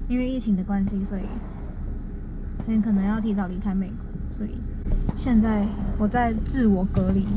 因为疫情的关系，所以很可能要提早离开美国，所以现在我在自我隔离。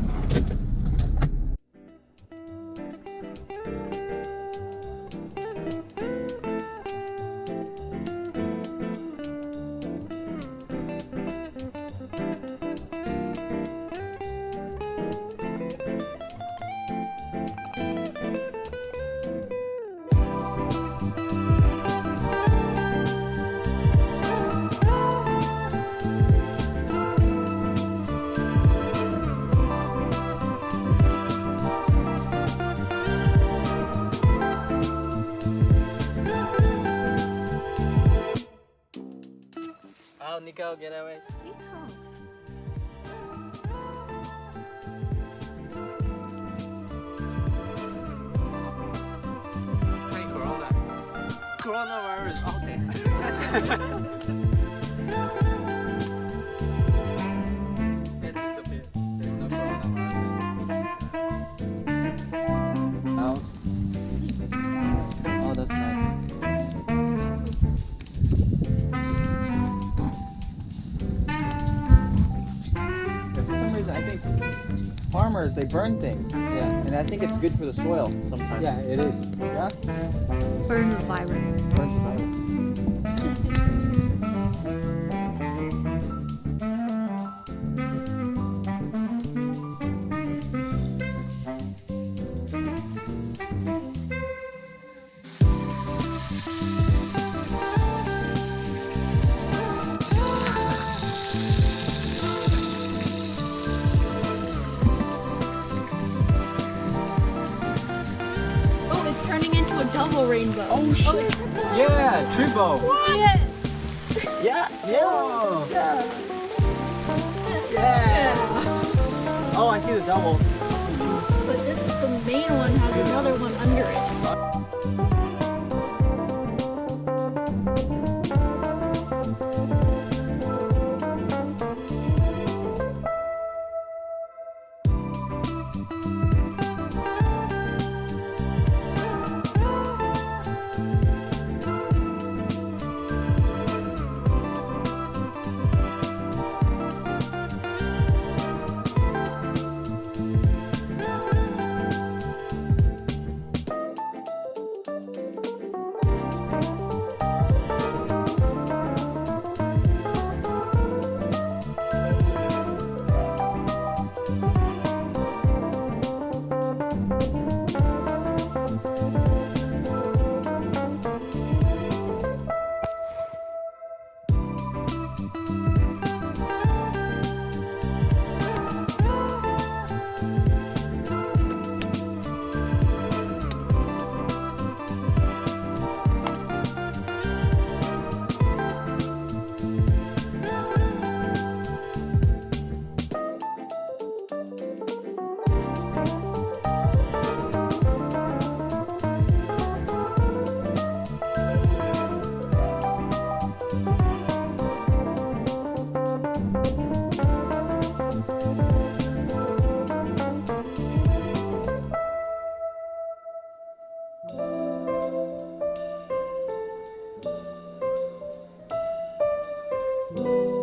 好 ，Nico get away。Hey Coronavirus. Okay. It disappeared. There's no coronavirus. Out. Oh, that's nice. I think farmers, they burn things. Yeah. And I think it's good for the soil sometimes. Yeah, it is. Yeah? Burn the virus. Burns the virus. Double rainbow. Oh shit! Yeah, triple. What? Yeah! Yeah. Yeah! Yes. Oh, I see the double. But this, the main one has another one under it. Yeah.